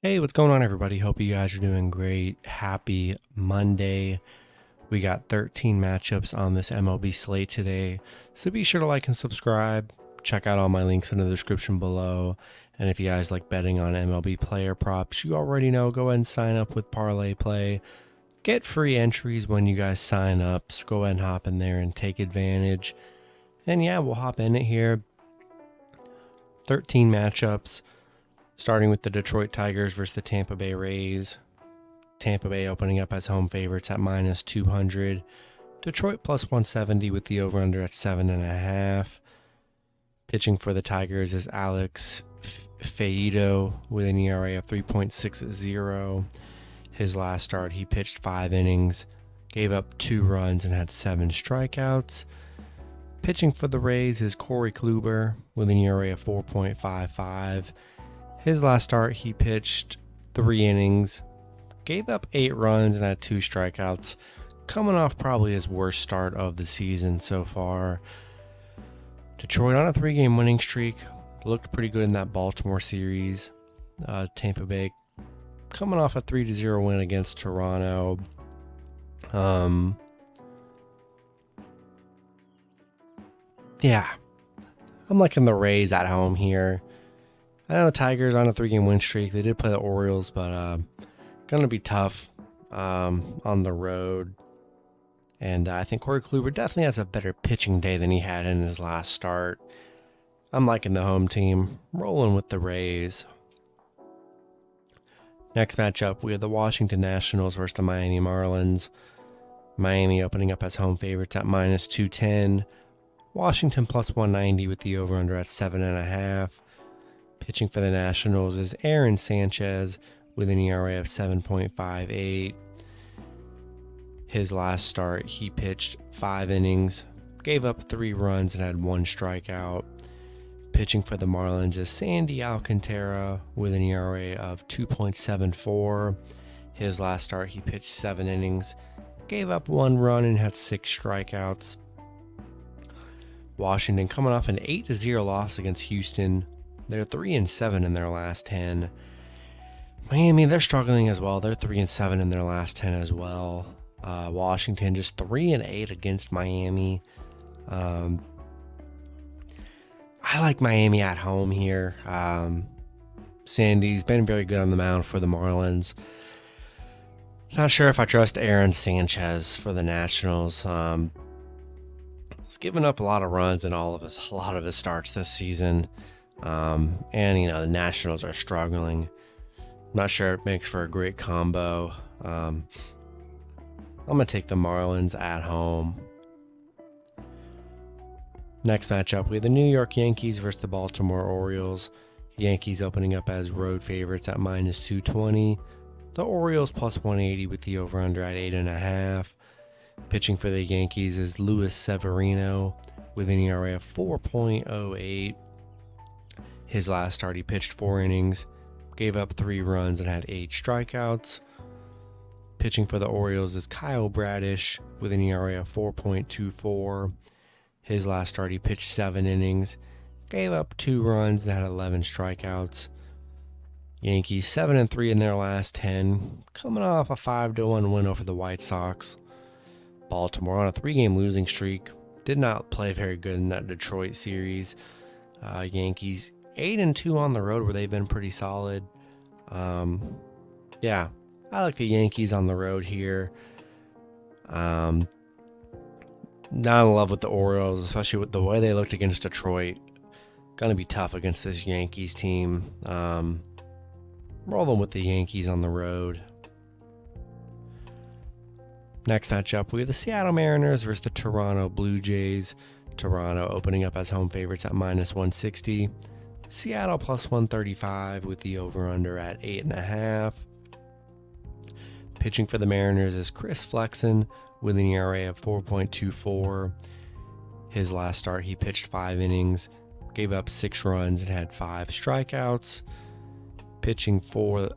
Hey, what's going on, everybody? Hope you guys are doing great. Happy Monday. We got 13 matchups on this MLB slate today, so be sure to like and subscribe. Check out all my links in the description below. And if you guys like betting on MLB player props, you already know, go ahead and sign up with Parlay Play. Get free entries when you guys sign up, so go ahead and hop in there and take advantage. And yeah, we'll hop in it here. 13 matchups. Starting with the Detroit Tigers versus the Tampa Bay Rays. Tampa Bay opening up as home favorites at minus 200. Detroit plus 170 with the over-under at 7.5. Pitching for the Tigers is Alex Faedo with an ERA of 3.60. His last start, he pitched 5 innings, gave up 2 runs, and had 7 strikeouts. Pitching for the Rays is Corey Kluber with an ERA of 4.55. His last start, he pitched 3 innings, gave up 8 runs, and had 2 strikeouts, coming off probably his worst start of the season so far. Detroit on a 3-game winning streak, looked pretty good in that Baltimore series. Tampa Bay coming off a 3-0 win against Toronto. Yeah, I'm liking the Rays at home here. I know the Tigers on a 3-game win streak. They did play the Orioles, but going to be tough on the road. And I think Corey Kluber definitely has a better pitching day than he had in his last start. I'm liking the home team, rolling with the Rays. Next matchup, we have the Washington Nationals versus the Miami Marlins. Miami opening up as home favorites at minus 210. Washington plus 190 with the over-under at 7.5. Pitching for the Nationals is Aaron Sanchez with an ERA of 7.58. His last start, he pitched 5 innings, gave up 3 runs, and had 1 strikeout. Pitching for the Marlins is Sandy Alcantara with an ERA of 2.74. His last start, he pitched 7 innings, gave up 1 run, and had 6 strikeouts. Washington coming off an 8-0 loss against Houston. They're 3-7 in their last 10. Miami, they're struggling as well. They're 3-7 in their last 10 as well. Washington just 3-8 against Miami. I like Miami at home here. Sandy's been very good on the mound for the Marlins. Not sure if I trust Aaron Sanchez for the Nationals. He's given up a lot of runs in a lot of his starts this season. And the Nationals are struggling. Not sure it makes for a great combo. I'm gonna take the Marlins at home. Next matchup, we have the New York Yankees versus the Baltimore Orioles. Yankees opening up as road favorites at minus 220. The Orioles plus 180 with the over-under at 8.5. Pitching for the Yankees is Luis Severino with an ERA of 4.08. His last start, he pitched 4 innings, gave up 3 runs, and had 8 strikeouts. Pitching for the Orioles is Kyle Bradish with an ERA of 4.24. His last start, he pitched 7 innings, gave up 2 runs, and had 11 strikeouts. Yankees 7-3 in their last 10, coming off a 5-1 win over the White Sox. Baltimore on a 3-game losing streak, did not play very good in that Detroit series. Yankees 8-2 on the road where they've been pretty solid. Yeah, I like the Yankees on the road here. Not in love with the Orioles, especially with the way they looked against Detroit. Gonna be tough against this Yankees team. Rolling with the Yankees on the road. Next matchup, we have the Seattle Mariners versus the Toronto Blue Jays. Toronto opening up as home favorites at minus 160. Seattle plus 135 with the over-under at 8.5. Pitching for the Mariners is Chris Flexen with an ERA of 4.24. His last start, he pitched 5 innings, gave up 6 runs, and had 5 strikeouts. Pitching for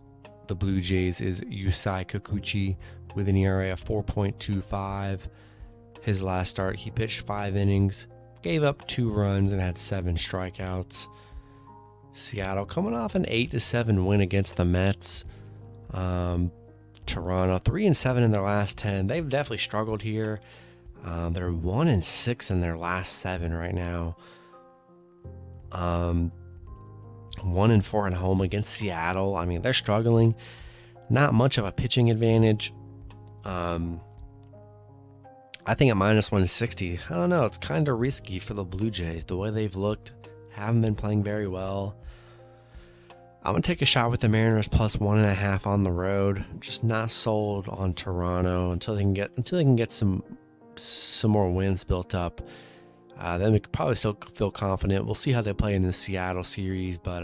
the Blue Jays is Yusei Kikuchi with an ERA of 4.25. His last start, he pitched 5 innings, gave up 2 runs, and had 7 strikeouts. Seattle coming off an 8-7 win against the Mets. Toronto 3-7 in their last 10. They've definitely struggled here. They're 1-6 in their last 7 right now. 1-4 at home against Seattle. I mean, they're struggling. Not much of a pitching advantage. I think at -160, I don't know. It's kind of risky for the Blue Jays. The way they've looked, haven't been playing very well. I'm going to take a shot with the Mariners +1.5 on the road. I'm just not sold on Toronto until they can get some more wins built up. Then we could probably still feel confident. We'll see how they play in the Seattle series, but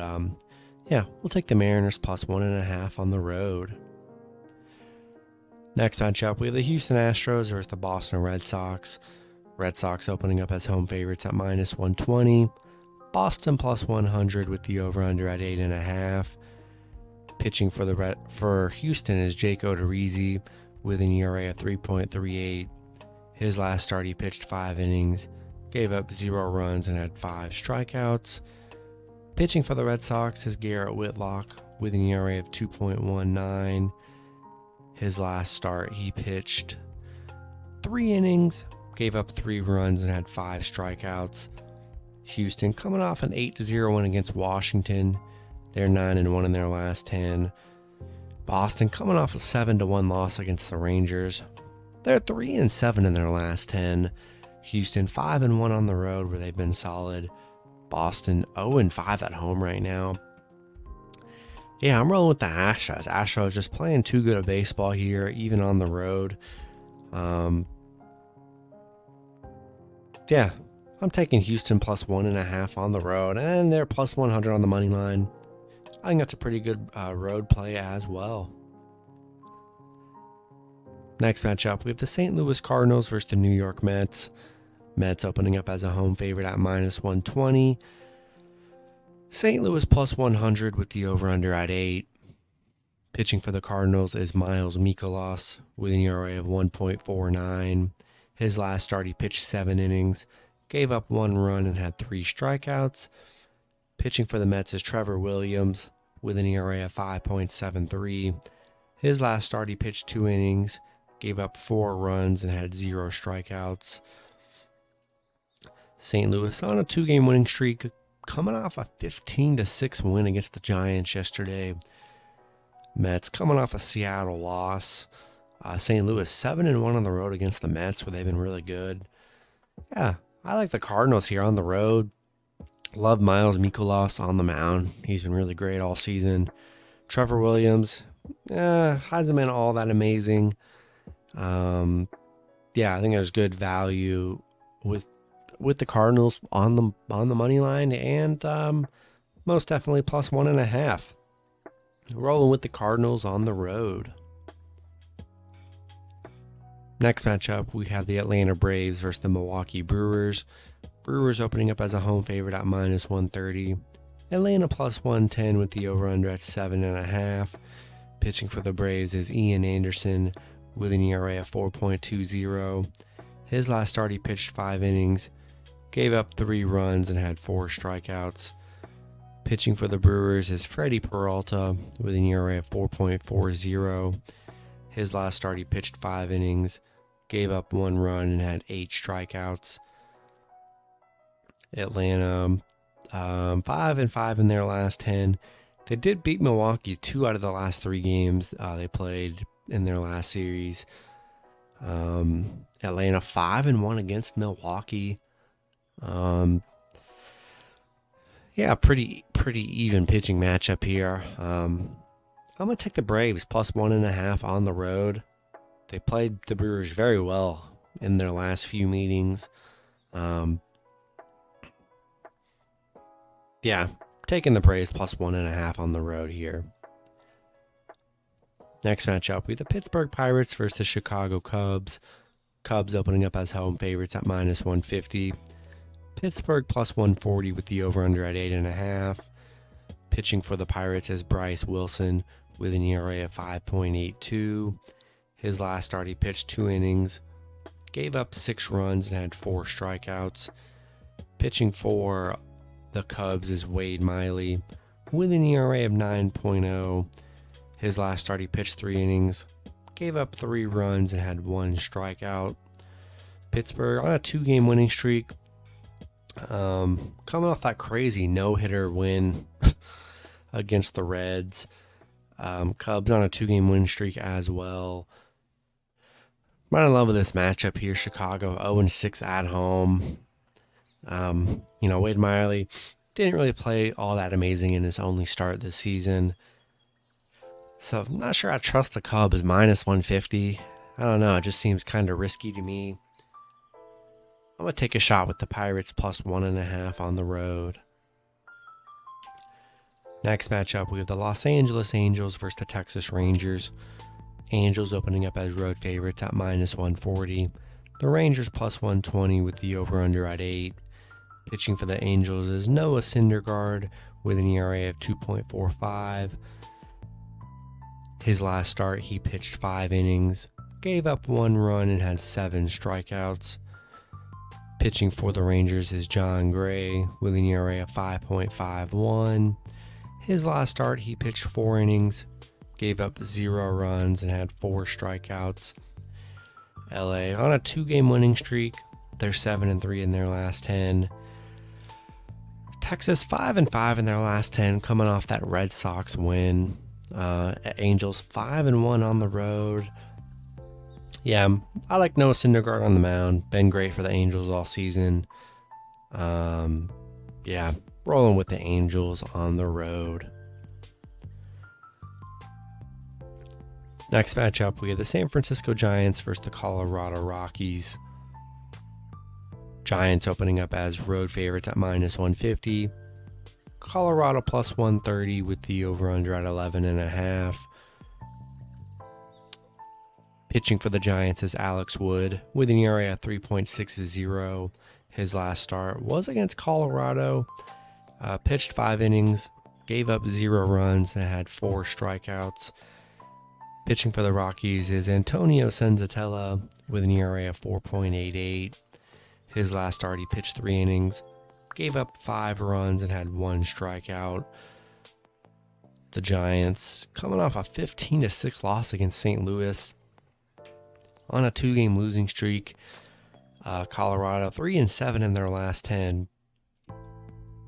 yeah, we'll take the Mariners +1.5 on the road. Next matchup, we have the Houston Astros versus the Boston Red Sox. Red Sox opening up as home favorites at -120. Boston +100 with the over/under at 8.5. Pitching for Houston is Jake Odorizzi with an ERA of 3.38. His last start, he pitched 5 innings, gave up 0 runs, and had 5 strikeouts. Pitching for the Red Sox is Garrett Whitlock with an ERA of 2.19. His last start, he pitched 3 innings, gave up 3 runs, and had 5 strikeouts. Houston coming off an 8-0 win against Washington. They're 9-1 in their last 10. Boston coming off a 7-1 loss against the Rangers. They're 3-7 in their last 10. Houston 5-1 on the road where they've been solid. Boston 0-5 at home right now. Yeah, I'm rolling with the Astros. Astros just playing too good of baseball here, even on the road. Yeah, I'm taking Houston +1.5 on the road, and they're +100 on the money line. I think that's a pretty good road play as well. Next matchup, we have the St. Louis Cardinals versus the New York Mets. Mets opening up as a home favorite at -120. St. Louis +100 with the over/under at 8. Pitching for the Cardinals is Miles Mikolas with an ERA of 1.49. His last start, he pitched 7 innings, gave up 1 run, and had 3 strikeouts. Pitching for the Mets is Trevor Williams with an ERA of 5.73. His last start, he pitched 2 innings, gave up 4 runs, and had 0 strikeouts. St. Louis on a 2-game winning streak, coming off a 15-6 win against the Giants yesterday. Mets coming off a Seattle loss. St. Louis 7-1 on the road against the Mets, where they've been really good. Yeah, I like the Cardinals here on the road. Love Miles Mikolas on the mound. He's been really great all season. Trevor Williams hasn't been all that amazing. Yeah, I think there's good value with the Cardinals on the money line, and most definitely +1.5. Rolling with the Cardinals on the road. Next matchup, we have the Atlanta Braves versus the Milwaukee Brewers. Brewers opening up as a home favorite at -130. Atlanta +110 with the over/under at 7.5. Pitching for the Braves is Ian Anderson with an ERA of 4.20. His last start, he pitched 5 innings, gave up 3 runs, and had 4 strikeouts. Pitching for the Brewers is Freddie Peralta with an ERA of 4.40. His last start, he pitched 5 innings, gave up 1 run, and had 8 strikeouts. Atlanta 5-5 in their last 10. They did beat Milwaukee 2 out of the last 3 games they played in their last series. Atlanta 5-1 against Milwaukee. Yeah, pretty even pitching matchup here. I'm going to take the Braves +1.5 on the road. They played the Brewers very well in their last few meetings. Yeah, taking the Braves +1.5 on the road here. Next matchup, we have the Pittsburgh Pirates versus the Chicago Cubs. Cubs opening up as home favorites at -150. Pittsburgh +140 with the over/under at 8.5. Pitching for the Pirates is Bryce Wilson with an ERA of 5.82. His last start, he pitched 2 innings, gave up 6 runs, and had 4 strikeouts. Pitching for the Cubs is Wade Miley with an ERA of 9.0. His last start he pitched 3 innings, gave up 3 runs and had 1 strikeout. Pittsburgh on a 2-game winning streak, coming off that crazy no-hitter win against the Reds. Cubs on a 2-game win streak as well. I'm in love with this matchup here. Chicago 0-6 at home. Wade Miley didn't really play all that amazing in his only start this season. So I'm not sure I trust the Cubs minus 150. I don't know. It just seems kind of risky to me. I'm going to take a shot with the Pirates plus 1.5 on the road. Next matchup, we have the Los Angeles Angels versus the Texas Rangers. Angels opening up as road favorites at minus 140. The Rangers plus 120 with the over-under at 8. Pitching for the Angels is Noah Syndergaard with an ERA of 2.45. His last start, he pitched 5 innings, gave up 1 run and had 7 strikeouts. Pitching for the Rangers is John Gray with an ERA of 5.51. His last start, he pitched 4 innings, gave up 0 runs and had 4 strikeouts. LA on a 2-game winning streak. They're 7-3 in their last 10. Texas 5-5 in their last 10, coming off that Red Sox win. Angels 5-1 on the road. Yeah, I like Noah Syndergaard on the mound. Been great for the Angels all season. Rolling with the Angels on the road. Next matchup, we have the San Francisco Giants versus the Colorado Rockies. Giants opening up as road favorites at minus 150. Colorado plus 130 with the over-under at 11.5. Pitching for the Giants is Alex Wood with an ERA at 3.60. His last start was against Colorado. Pitched 5 innings, gave up 0 runs, and had 4 strikeouts. Pitching for the Rockies is Antonio Senzatella with an ERA of 4.88. His last start, he pitched 3 innings, gave up 5 runs, and had 1 strikeout. The Giants coming off a 15-6 loss against St. Louis on a 2-game losing streak. Colorado 3-7 in their last 10.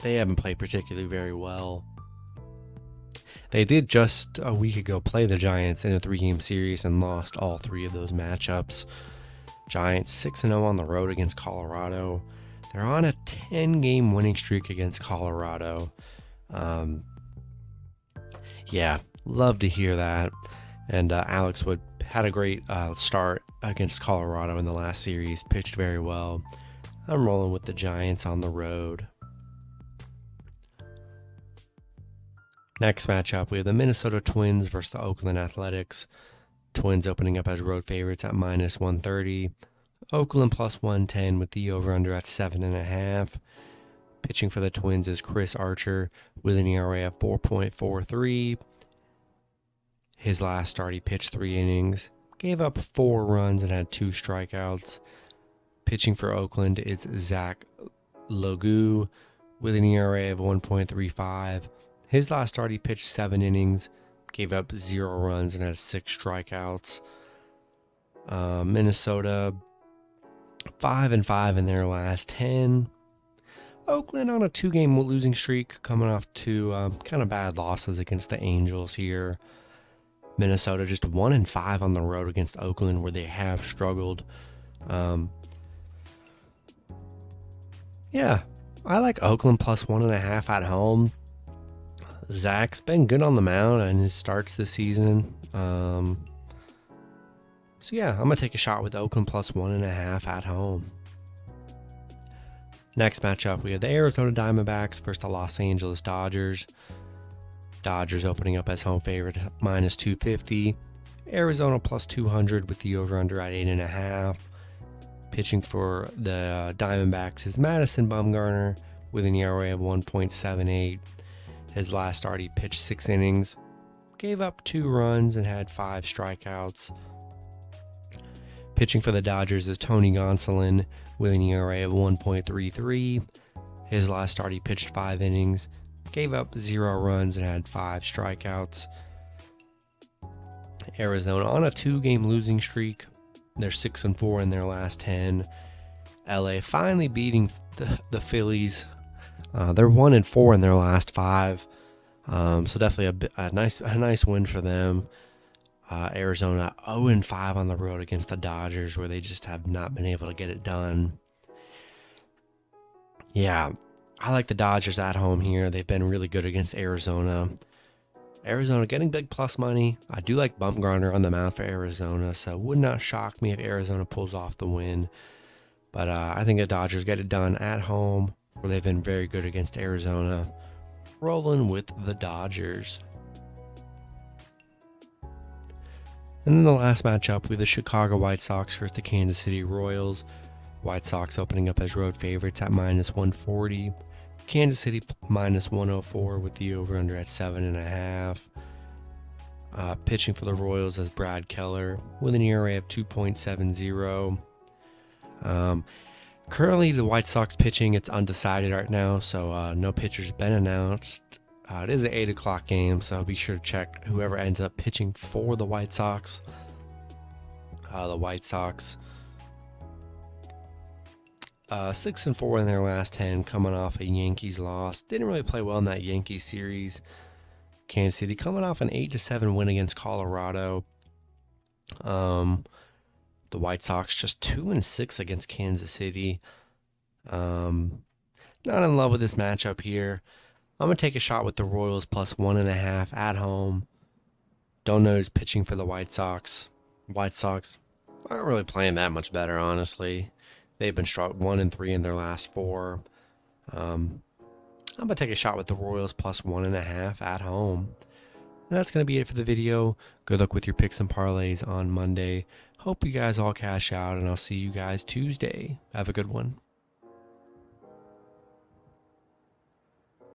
They haven't played particularly very well. They did just a week ago play the Giants in a 3-game series and lost all 3 of those matchups. Giants 6-0 on the road against Colorado. They're on a 10-game winning streak against Colorado. Love to hear that. And Alex Wood had a great start against Colorado in the last series. Pitched very well. I'm rolling with the Giants on the road. Next matchup, we have the Minnesota Twins versus the Oakland Athletics. Twins opening up as road favorites at minus 130. Oakland plus 110 with the over-under at 7.5. Pitching for the Twins is Chris Archer with an ERA of 4.43. His last start, he pitched 3 innings, gave up 4 runs and had 2 strikeouts. Pitching for Oakland is Zach Logu with an ERA of 1.35. His last start, he pitched 7 innings, gave up 0 runs and had 6 strikeouts. Minnesota 5-5 in their last 10. Oakland on a 2-game losing streak, coming off 2 kind of bad losses against the Angels here. Minnesota just 1-5 on the road against Oakland, where they have struggled. I like Oakland plus 1.5 at home. Zach's been good on the mound and his starts this season. I'm going to take a shot with Oakland plus 1.5 at home. Next matchup, we have the Arizona Diamondbacks versus the Los Angeles Dodgers. Dodgers opening up as home favorite minus 250. Arizona plus 200 with the over-under at 8.5. Pitching for the Diamondbacks is Madison Bumgarner with an ERA of 1.78. His last start, he pitched 6 innings, gave up 2 runs and had 5 strikeouts. Pitching for the Dodgers is Tony Gonsolin with an ERA of 1.33. His last start, he pitched 5 innings, gave up 0 runs, and had 5 strikeouts. Arizona on a 2-game losing streak. They're 6-4 in their last 10. LA finally beating the Phillies. They're 1-4 in their last 5. So definitely a nice win for them. Arizona 0-5 on the road against the Dodgers, where they just have not been able to get it done. Yeah, I like the Dodgers at home here. They've been really good against Arizona. Arizona getting big plus money. I do like Bumgarner on the mound for Arizona, so it would not shock me if Arizona pulls off the win. But I think the Dodgers get it done at home, where they've been very good against Arizona. Rolling with the Dodgers. And then the last matchup, we have the Chicago White Sox versus the Kansas City Royals. White Sox opening up as road favorites at -140. Kansas City -104 with the over-under at 7.5. Pitching for the Royals as Brad Keller with an ERA of 2.70. Currently, the White Sox pitching, it's undecided right now, so no pitcher's been announced. It is an 8 o'clock game, so be sure to check whoever ends up pitching for the White Sox. The White Sox 6-4 in their last 10, coming off a Yankees loss. Didn't really play well in that Yankees series. Kansas City coming off an 8-7 win against Colorado. The White Sox just 2-6 against Kansas City. Not in love with this matchup here. I'm going to take a shot with the Royals plus 1.5 at home. Don't know who's pitching for the White Sox. White Sox aren't really playing that much better, honestly. They've been struck 1-3 in their last 4. I'm going to take a shot with the Royals plus 1.5 at home. And that's going to be it for the video. Good luck with your picks and parlays on Monday. Hope you guys all cash out, and I'll see you guys Tuesday. Have a good one.